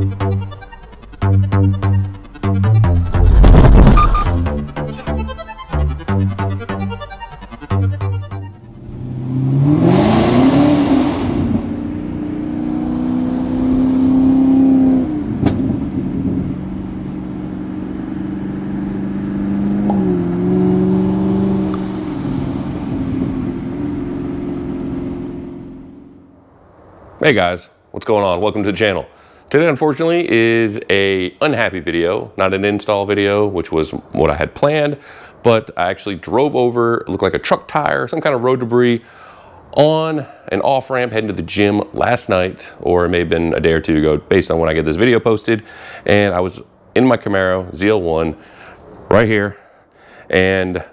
Hey guys, what's going on? Welcome to the channel. Today, unfortunately, is a unhappy video, not an install video, which was what I had planned, but I actually drove over, it looked like a truck tire, some kind of road debris on an off-ramp heading to the gym last night, or it may have been a day or two ago, based on when I get this video posted. And I was in my Camaro ZL1 right here, and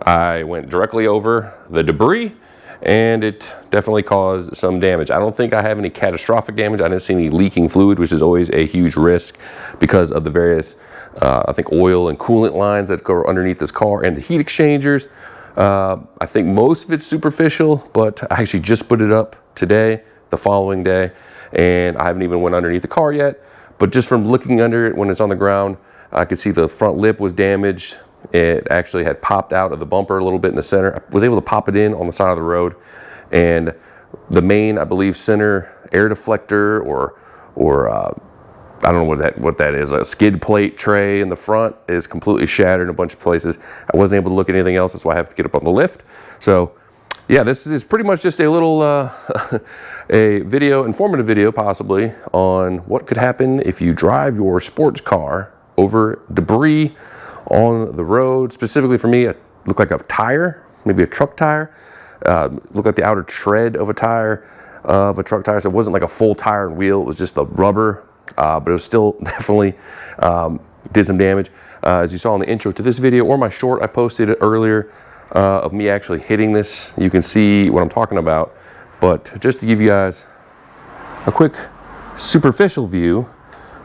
I went directly over the debris, and it definitely caused some damage. I don't think I have any catastrophic damage. I didn't see any leaking fluid, which is always a huge risk because of the various, I think, oil and coolant lines that go underneath this car and the heat exchangers. I think most of it's superficial, but I actually just put it up today, the following day, and I haven't even went underneath the car yet. But just from looking under it when it's on the ground, I could see the front lip was damaged. It actually had popped out of the bumper a little bit in the center. I was able to pop it in on the side of the road, and the main, I believe, center air deflector or I don't know what that is, a skid plate tray in the front is completely shattered in a bunch of places. I wasn't able to look at anything else. That's why I have to get up on the lift. So yeah, this is pretty much just a little a video, informative video possibly, on what could happen if you drive your sports car over debris on the road. Specifically for me, it looked like a tire, maybe a truck tire. Looked like the outer tread of a tire, of a truck tire. So it wasn't like a full tire and wheel, it was just the rubber, but it was still definitely did some damage. As you saw in the intro to this video, or my short I posted earlier of me actually hitting this, you can see what I'm talking about. But just to give you guys a quick superficial view,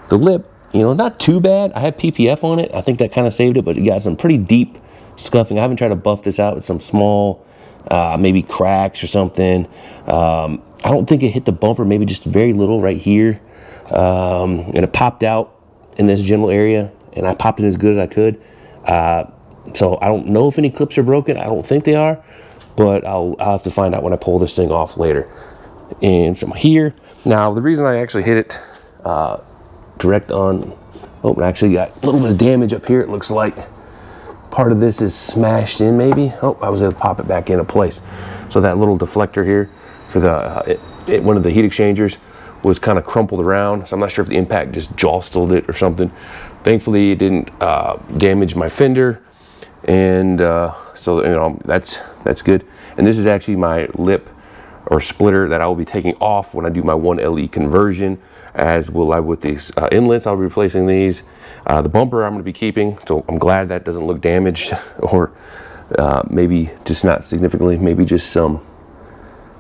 the lip, you know, not too bad. I have PPF on it. I think that kind of saved it, but it got some pretty deep scuffing. I haven't tried to buff this out with some small, maybe cracks or something. I don't think it hit the bumper, maybe just very little right here. And it popped out in this general area, and I popped it as good as I could. So I don't know if any clips are broken. I don't think they are, but I'll have to find out when I pull this thing off later. And so here, now the reason I actually hit it, direct on, oh, it actually got a little bit of damage up here. It looks like part of this is smashed in maybe. Oh, I was able to pop it back into place. So that little deflector here for the one of the heat exchangers was kind of crumpled around. So I'm not sure if the impact just jostled it or something. Thankfully it didn't damage my fender. And so, you know, that's good. And this is actually my lip or splitter that I will be taking off when I do my 1LE conversion, as will I with these inlets. I'll be replacing these. The bumper I'm going to be keeping, so I'm glad that doesn't look damaged, or maybe just not significantly, maybe just some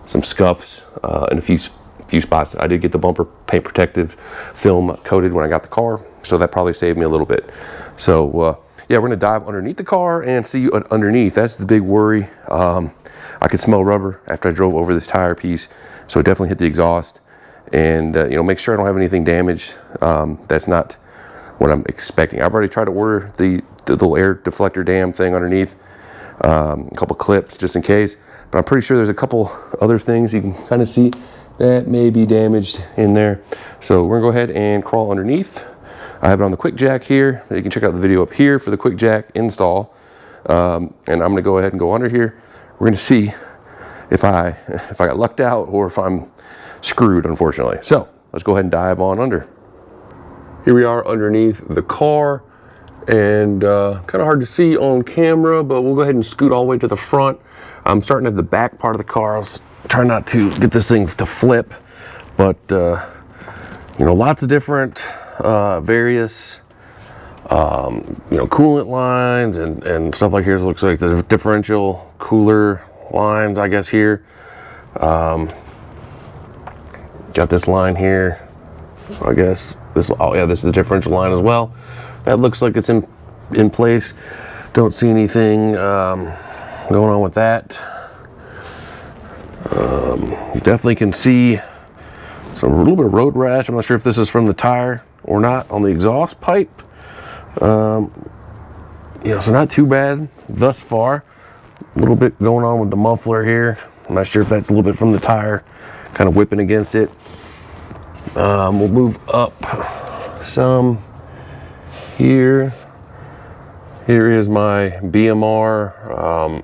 scuffs in a few spots. I did get the bumper paint protective film coated when I got the car, so that probably saved me a little bit. So yeah, we're going to dive underneath the car and see underneath. That's the big worry. I could smell rubber after I drove over this tire piece, so it definitely hit the exhaust. And you know, make sure I don't have anything damaged. That's not what I'm expecting. I've already tried to order the little air deflector dam thing underneath, a couple clips just in case, but I'm pretty sure there's a couple other things you can kind of see that may be damaged in there. So we're gonna go ahead and crawl underneath. I have it on the quick jack here. You can check out the video up here for the quick jack install. And I'm gonna go ahead and go under here. We're gonna see if I got lucked out or if I'm screwed, unfortunately. So let's go ahead and dive on under. Here we are underneath the car, and kind of hard to see on camera, but we'll go ahead and scoot all the way to the front. I'm starting at the back part of the car. I was trying not to get this thing to flip, but you know, lots of different various you know, coolant lines and stuff like here. It looks like the differential cooler lines, I guess, here. Got this line here, so I guess this, oh yeah, this is the differential line as well. That looks like it's in place. Don't see anything going on with that. You definitely can see So a little bit of road rash. I'm not sure if this is from the tire or not on the exhaust pipe. So not too bad thus far. A little bit going on with the muffler here. I'm not sure if that's a little bit from the tire, kind of whipping against it. We'll move up some here. Here is my BMR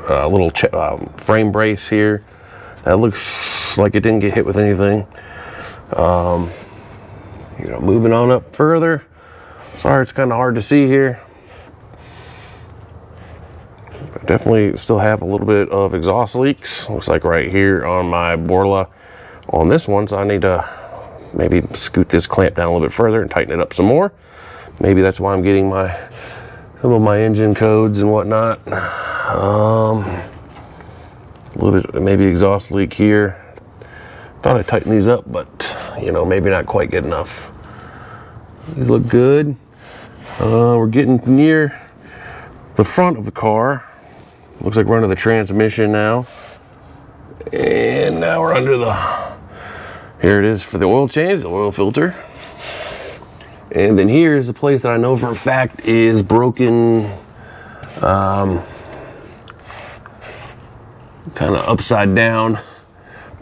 little frame brace here. That looks like it didn't get hit with anything. Moving on up further. Sorry, it's kind of hard to see here. I definitely still have a little bit of exhaust leaks. Looks like right here on my Borla on this one, so I need to maybe scoot this clamp down a little bit further and tighten it up some more. Maybe that's why I'm getting some of my engine codes and whatnot. A little bit, maybe exhaust leak here. Thought I tightened these up, but maybe not quite good enough. These look good. We're getting near the front of the car. Looks like we're under the transmission now. And now we're under here it is for the oil change, the oil filter. And then here's the place that I know for a fact is broken, kind of upside down,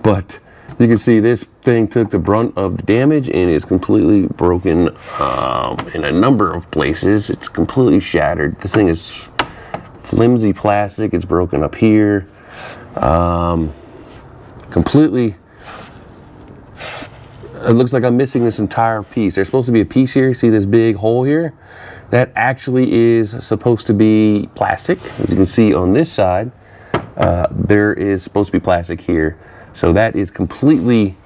but you can see this thing took the brunt of the damage and is completely broken in a number of places. It's completely shattered. This thing is flimsy plastic. It's broken up here, completely. It looks like I'm missing this entire piece. There's supposed to be a piece here. See this big hole here? That actually is supposed to be plastic. As you can see on this side, there is supposed to be plastic here. So that is completely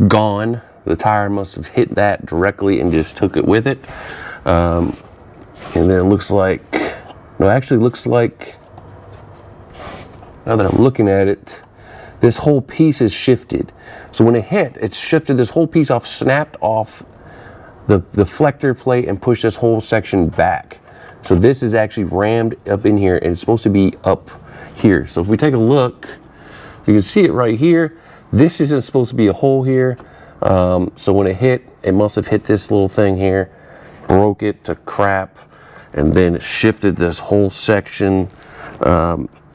gone. The tire must have hit that directly and just took it with it. And then it looks like, no, actually looks like, now that I'm looking at it, this whole piece is shifted. So when it hit, it's shifted this whole piece off, snapped off the deflector plate and pushed this whole section back. So this is actually rammed up in here and it's supposed to be up here. So if we take a look, you can see it right here. This isn't supposed to be a hole here. So when it hit, it must have hit this little thing here, broke it to crap, and then it shifted this whole section,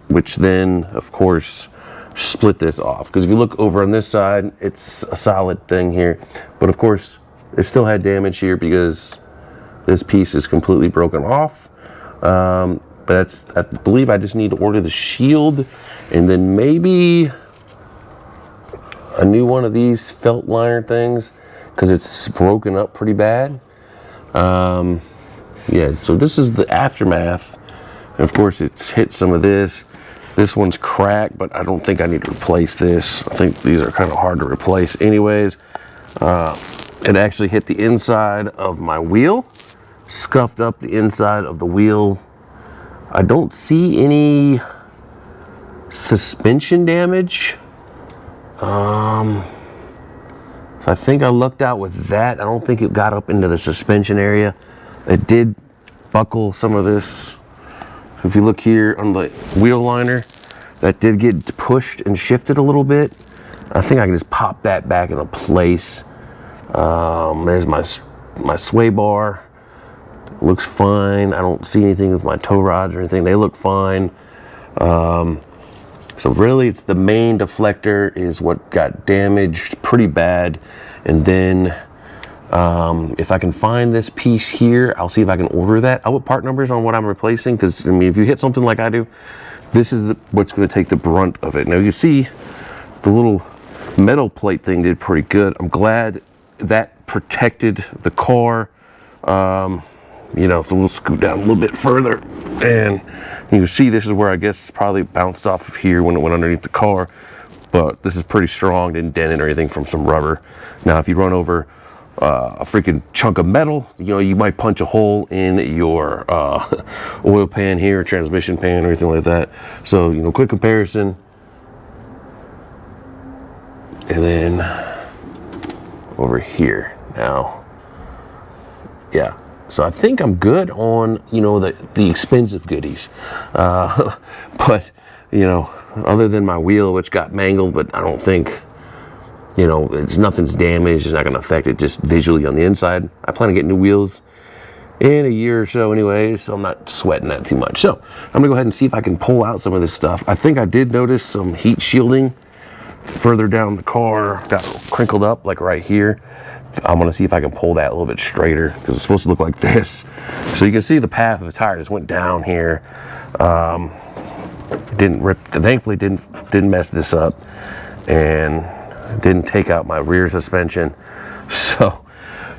which then, of course, split this off. Because if you look over on this side, it's a solid thing here. But of course, it still had damage here because this piece is completely broken off. But I believe I just need to order the shield and then maybe a new one of these felt liner things because it's broken up pretty bad. Yeah, so this is the aftermath. And of course, it's hit some of this. This one's cracked, but I don't think I need to replace this. I think these are kind of hard to replace anyways. It actually hit the inside of my wheel, scuffed up the inside of the wheel. I don't see any suspension damage. So I think I lucked out with that. I don't think it got up into the suspension area. It did buckle some of this. If you look here on the wheel liner, that did get pushed and shifted a little bit. I think I can just pop that back into place. There's my sway bar. Looks fine. I don't see anything with my tow rods or anything. They look fine. So really it's the main deflector is what got damaged pretty bad. And then if I can find this piece here, I'll see if I can order that. I'll put part numbers on what I'm replacing because I mean, if you hit something like I do, this is what's going to take the brunt of it. Now you see the little metal plate thing did pretty good. I'm glad that protected the car. You know, so we'll scoot down a little bit further and you can see this is where I guess it's probably bounced off of here when it went underneath the car, but this is pretty strong, didn't dent it or anything from some rubber. Now if you run over a freaking chunk of metal, you know, you might punch a hole in your oil pan here, transmission pan or anything like that. So, you know, quick comparison. And then over here now, yeah. So I think I'm good on, you know, the expensive goodies. But, you know, other than my wheel, which got mangled, but I don't think you know, nothing's damaged. It's not going to affect it just visually on the inside. I plan on getting new wheels in a year or so anyway, so I'm not sweating that too much. So I'm gonna go ahead and see if I can pull out some of this stuff. I think I did notice some heat shielding further down the car, got crinkled up like right here. I'm gonna see if I can pull that a little bit straighter because it's supposed to look like this. So you can see the path of the tire just went down here. Didn't rip, thankfully didn't mess this up, and didn't take out my rear suspension. So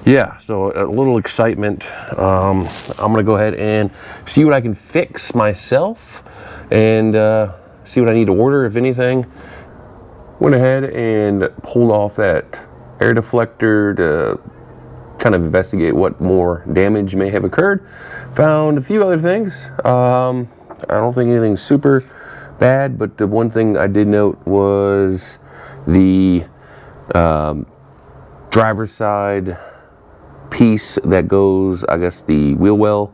yeah, so a little excitement. I'm gonna go ahead and see what I can fix myself and see what I need to order, if anything. Went ahead and pulled off that air deflector to kind of investigate what more damage may have occurred. Found a few other things. I don't think anything super bad, but the one thing I did note was the driver's side piece that goes, I guess, the wheel well,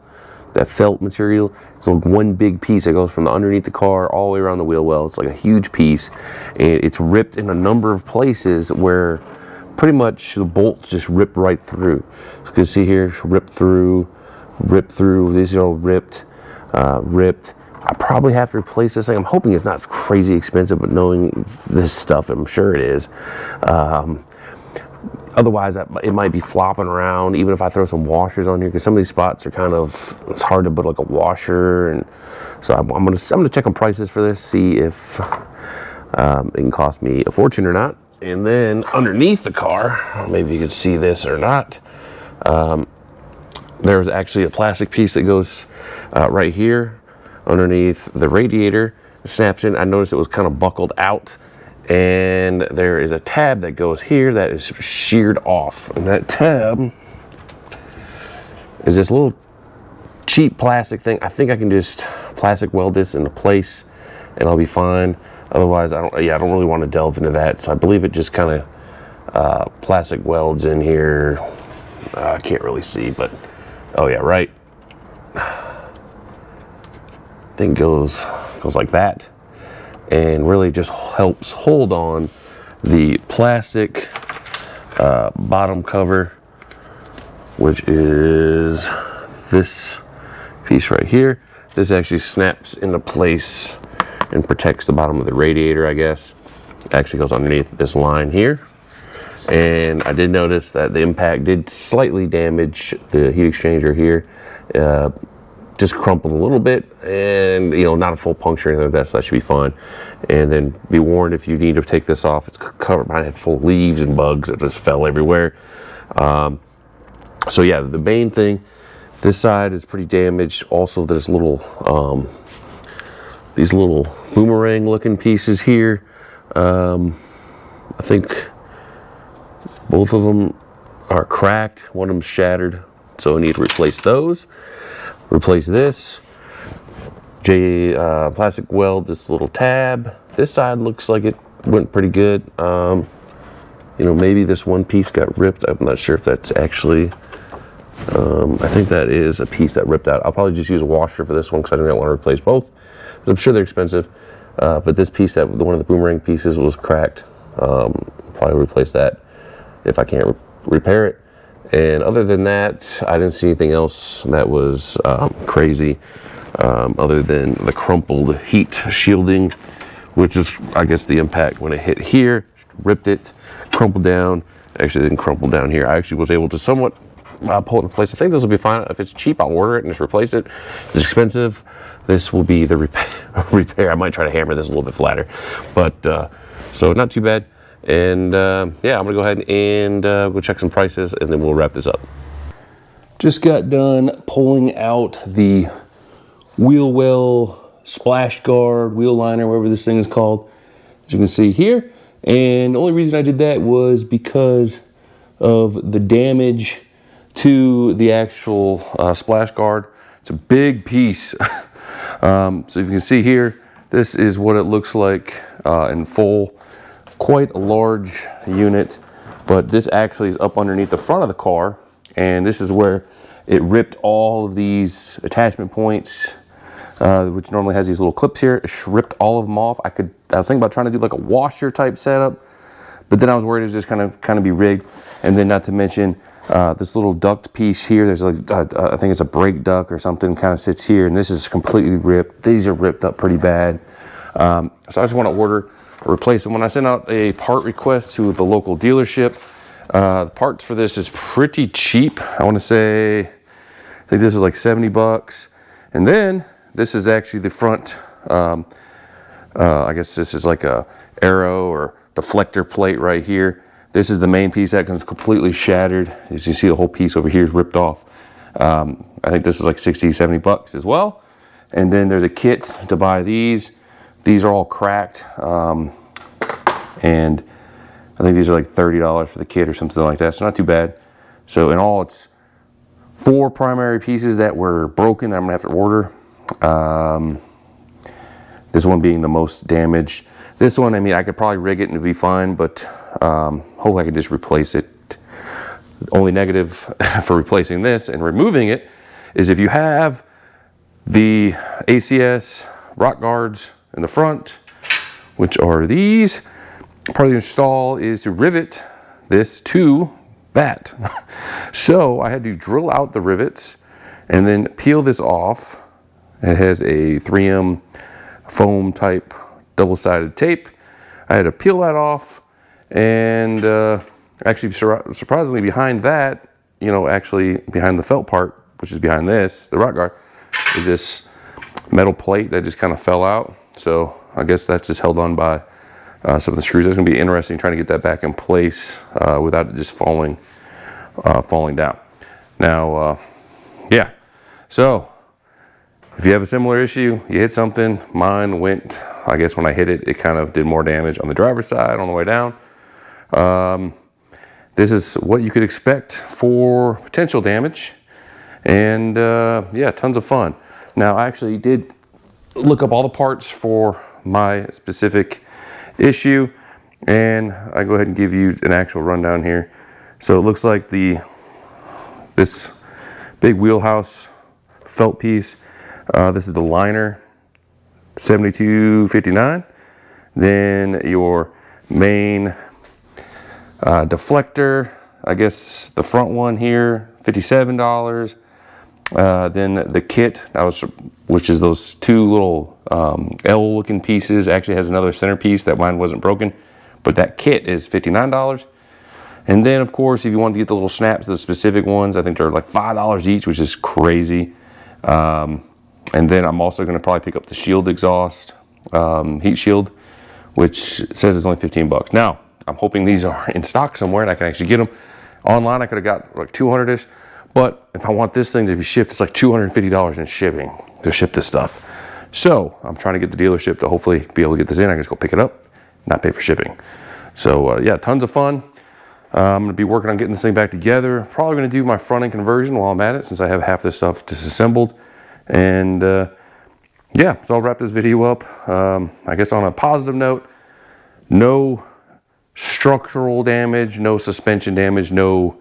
that felt material. It's like one big piece that goes from underneath the car all the way around the wheel well. It's like a huge piece, and it's ripped in a number of places where pretty much the bolts just ripped right through. So you can see here, ripped through. These are all ripped. I probably have to replace this thing. I'm hoping it's not crazy expensive, but knowing this stuff, I'm sure it is. Otherwise, it might be flopping around, even if I throw some washers on here, because some of these spots are kind of, it's hard to put like a washer. And so I'm gonna check on prices for this, see if it can cost me a fortune or not. And then underneath the car, maybe you can see this or not, there's actually a plastic piece that goes right here underneath the radiator. It snaps in. I noticed it was kind of buckled out. And there is a tab that goes here that is sheared off, and that tab is this little cheap plastic thing. I think I can just plastic weld this into place and I'll be fine. Otherwise, I don't really want to delve into that. So I believe it just kind of plastic welds in here. I can't really see, but oh yeah, right. Thing goes like that. And really just helps hold on the plastic bottom cover, which is this piece right here. This actually snaps into place and protects the bottom of the radiator, I guess. It actually goes underneath this line here. And I did notice that the impact did slightly damage the heat exchanger here. Just crumpled a little bit, and you know, not a full puncture or anything like that, so that should be fine. And then be warned if you need to take this off, it's covered. Mine had full leaves and bugs that just fell everywhere. So yeah, the main thing, this side is pretty damaged. Also, there's these little boomerang looking pieces here. I think both of them are cracked. One of them's shattered, so I need to replace those. Replace this plastic weld, this little tab. This side looks like it went pretty good. You know, maybe this one piece got ripped. I'm not sure if that's actually, I think that is a piece that ripped out. I'll probably just use a washer for this one because I don't want to replace both. But I'm sure they're expensive. But this piece, one of the boomerang pieces, was cracked. Probably replace that if I can't repair it. And other than that, I didn't see anything else that was crazy, other than the crumpled heat shielding, which is, I guess, the impact when it hit here, ripped it, crumpled down. Actually, it didn't crumple down here. I actually was able to somewhat pull it in place. I think this will be fine. If it's cheap, I'll order it and just replace it. If it's expensive, this will be the repair. I might try to hammer this a little bit flatter, but so not too bad. And yeah, I'm gonna go ahead and go check some prices, and then we'll wrap this up. Just got done pulling out the wheel well splash guard, wheel liner, whatever this thing is called, as you can see here. And the only reason I did that was because of the damage to the actual splash guard. It's a big piece. So if you can see here, this is what it looks like in full. Quite a large unit, but this actually is up underneath the front of the car, and this is where it ripped all of these attachment points, which normally has these little clips here. It ripped all of them off. I was thinking about trying to do like a washer type setup, But then I was worried it was just kind of be rigged. And then not to mention this little duct piece here. There's like I think it's a brake duct or something, kind of sits here, and this is completely ripped. These are ripped up pretty bad. So I just want to order a replacement. When I sent out a part request to the local dealership, the parts for this is pretty cheap. I want to say, I think this was like 70 bucks. And then this is actually the front, I guess this is like a arrow or deflector plate right here. This is the main piece that comes completely shattered. As you see, the whole piece over here is ripped off. I think this is like 60, 70 bucks as well. And then there's a kit to buy these. These are all cracked. And I think these are like $30 for the kit or something like that. So not too bad. So in all, it's 4 primary pieces that were broken that I'm gonna have to order. This one being the most damaged. This one, I mean, I could probably rig it and it'd be fine, but hopefully I could just replace it. The only negative for replacing this and removing it is if you have the ACS rock guards in the front, which are these, part of the install is to rivet this to that. So I had to drill out the rivets and then peel this off. It has a 3M foam type double-sided tape. I had to peel that off, and actually surprisingly behind that, you know, actually behind the felt part, which is behind this, the rock guard, is this metal plate that just kind of fell out. So I guess that's just held on by some of the screws. It's gonna be interesting trying to get that back in place without it just falling down. Now, yeah, so if you have a similar issue, you hit something, mine went, I guess when I hit it, it kind of did more damage on the driver's side on the way down. This is what you could expect for potential damage. And yeah, tons of fun. Now, I actually did look up all the parts for my specific issue, and I go ahead and give you an actual rundown here. So it looks like this big wheelhouse felt piece. This is the liner, 7259. Then your main deflector, I guess the front one here, $57. Then the kit, which is those 2 little L-looking pieces, actually has another centerpiece that mine wasn't broken, but that kit is $59. And then, of course, if you want to get the little snaps, the specific ones, I think they're like $5 each, which is crazy. And then I'm also going to probably pick up the Shield exhaust, heat shield, which says it's only 15 bucks. Now, I'm hoping these are in stock somewhere and I can actually get them. Online, I could have got like 200-ish, but if I want this thing to be shipped, it's like $250 in shipping to ship this stuff. So I'm trying to get the dealership to hopefully be able to get this in. I can just go pick it up, not pay for shipping. So yeah, tons of fun. I'm gonna be working on getting this thing back together. Probably gonna do my front end conversion while I'm at it, since I have half this stuff disassembled. And yeah, so I'll wrap this video up. I guess on a positive note, no structural damage, no suspension damage, no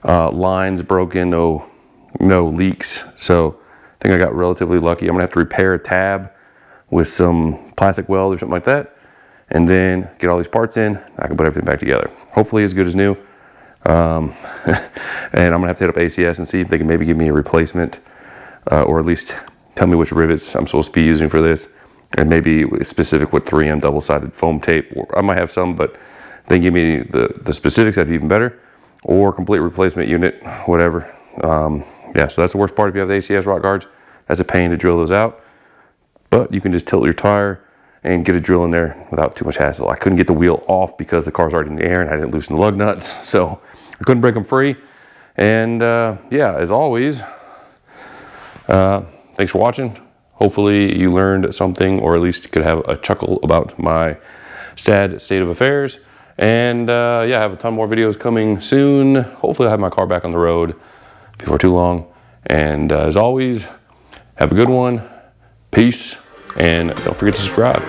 lines broken, no leaks. So I think I got relatively lucky. I'm gonna have to repair a tab with some plastic weld or something like that, and then get all these parts in. I can put everything back together. Hopefully as good as new. And I'm gonna have to hit up ACS and see if they can maybe give me a replacement, or at least tell me which rivets I'm supposed to be using for this, and maybe specific with 3M double-sided foam tape. I might have some, but if they give me the specifics, that'd be even better, or complete replacement unit, whatever. Yeah, so that's the worst part if you have the ACS rock guards. That's a pain to drill those out, but you can just tilt your tire and get a drill in there without too much hassle. I couldn't get the wheel off because the car's already in the air and I didn't loosen the lug nuts, so I couldn't break them free. And yeah, as always, thanks for watching. Hopefully you learned something, or at least you could have a chuckle about my sad state of affairs. And yeah, I have a ton more videos coming soon. Hopefully I'll have my car back on the road before too long. And as always, have a good one. Peace. And don't forget to subscribe.